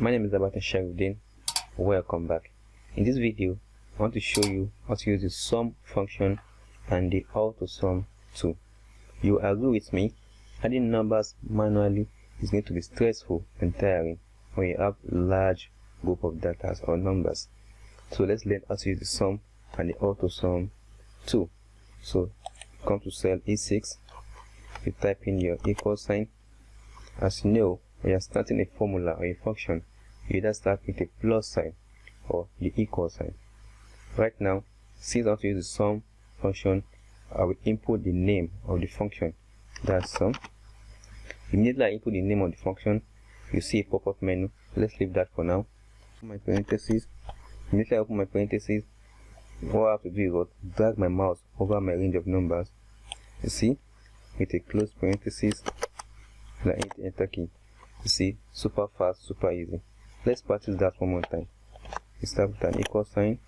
My name is Sharudin. Welcome back. In this video, I want to show you how to use the sum function and the Autosum tool. You agree with me? Adding numbers manually is going to be stressful and tiring when you have a large group of data or numbers. So let's learn how to use the sum and the Autosum tool. So come to cell E6, you type in your equal sign. As you know, when you are starting a formula or a function, you either start with a plus sign or the equal sign. Right now, since I want to use the sum function, I will input the name of the function, that's sum. Immediately I input the name of the function, you see a pop-up menu. Let's leave that for now. My parentheses. Immediately I open my parentheses, what I have to do is drag my mouse over my range of numbers. You see, with a close parentheses, and I hit the enter key. You see, super fast, super easy. Let's practice that one more time. You start with an equal sign,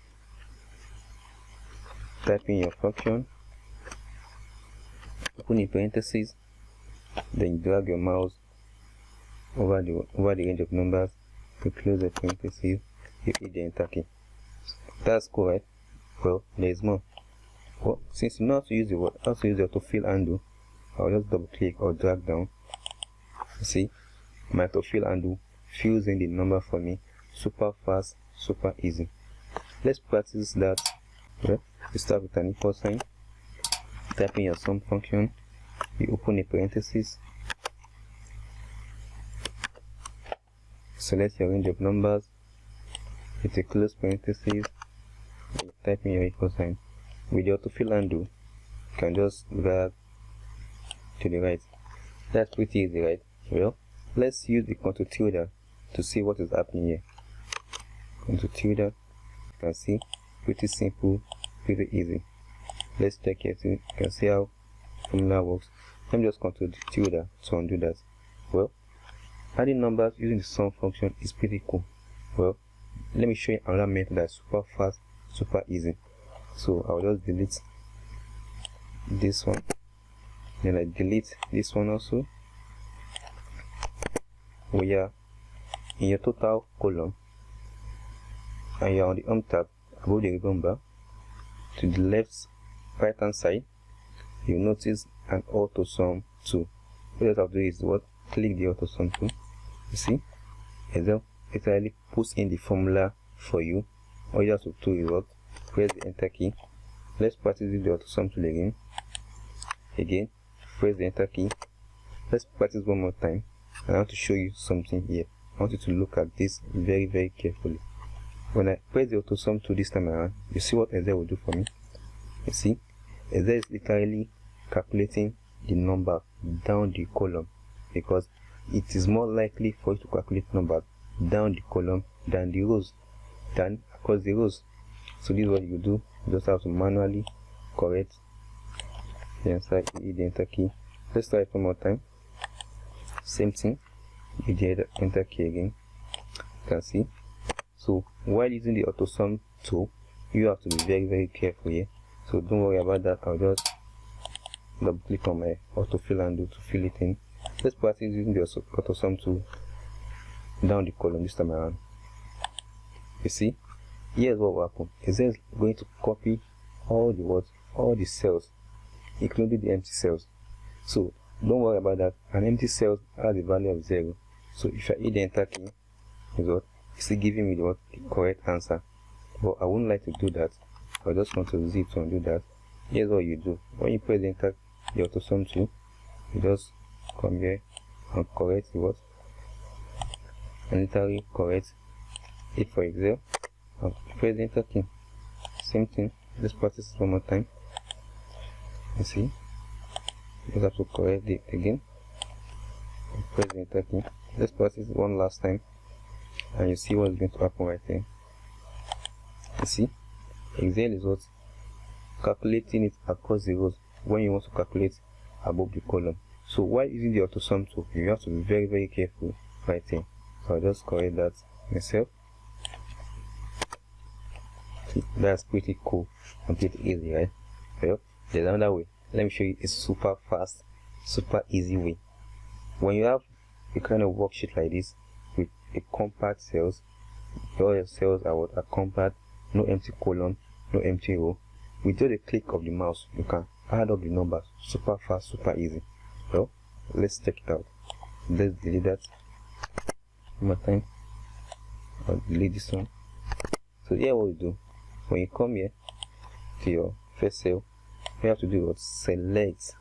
type in your function, open in parentheses, then you drag your mouse over the range of numbers, you close the parentheses, you hit the enter key. That's cool, right? Well, there is more. Well, since you know how to use the autofill undo, I'll just double click or drag down. You see, my autofill undo fills in the number for me, super fast, super easy. Let's practice that. Well, you start with an equal sign, type in your sum function, you open a parenthesis, select your range of numbers, hit a close parenthesis, and type in your equal sign. With the autofill undo, you can just drag to the right. That's pretty easy, right? Well, let's use the control tilde to see what is happening here. Control tilde, you can see, pretty simple, pretty easy. Let's check here too. You can see how formula works. Let me just control tilde to undo that. Well, adding numbers using the sum function is pretty cool. Well, let me show you another method that's super fast, super easy. So I'll just delete this one, then I delete this one also. We are in your total column and you are on the tab above the ribbon bar. To the right hand side, you notice an Autosum tool. What you have to do is click the Autosum tool. You see, it literally puts in the formula for you. All you have to do is press the enter key. Let's practice with the Autosum tool again. Press the enter key. Let's practice one more time. I want to show you something here. I want you to look at this very, very carefully. When I press the Autosum tool this time around, you see what Excel will do for me. You see, Excel is literally calculating the number down the column, because it is more likely for you to calculate numbers down the column than across the rows. So this is what you do. You just have to manually correct the answer, hit the enter key. Let's try it one more time. Same thing, you did the enter key again. You can see. So while using the Autosum tool, you have to be very, very careful here. So don't worry about that. I'll just double click on my autofill undo to fill it in. Let's practice using the Autosum tool down the column this time around. You see, here's what will happen. It's just going to copy all the cells, including the empty cells. So don't worry about that. An empty cell has a value of 0. So if I hit the enter key, it's still giving me the correct answer. But I wouldn't like to do that. I just want to Z to undo that. Here's what you do. When you press the enter, the Autosum tool, you just come here and correct the and literally correct it for Excel. And press the enter key. Same thing. Let's practice it one more time. You see, you just have to correct it again. And press the enter key. Let's practice it one last time, and you see what's going to happen right there. You see, Excel is calculating it across the rows when you want to calculate above the column. So while using the Autosum tool, you have to be very, very careful right here. So I'll just correct that myself. See, that's pretty cool and pretty easy, right? Well, there's another way. Let me show you a super fast, super easy way. When you have a kind of worksheet like this with a compact cells. All your cells are compact, no empty column, no empty row. With just a click of the mouse, you can add up the numbers super fast, super easy. So let's check it out. Let's delete that one more time. I'll delete this one. So here what you do, when you come here to your first cell, you have to do is select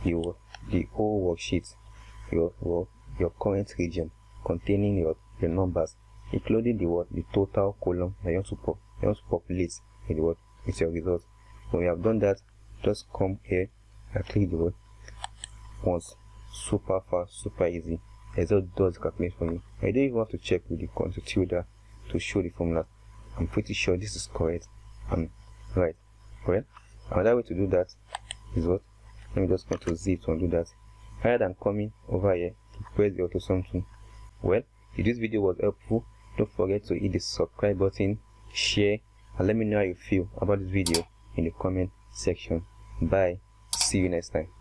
the whole worksheet, your current region containing your numbers, including the total column that you want to populate with your result. When you have done that, just come here and click the word once. Super fast, super easy. Excel does the calculation for you. I don't even have to check with the constitutor to show the formula. I'm pretty sure this is correct and right. Well, another way to do that is what? Let me just go to Z to undo that. Rather than coming over here to press the Autosum tool. Well, if this video was helpful, don't forget to hit the subscribe button, share, and let me know how you feel about this video in the comment section. Bye. See you next time.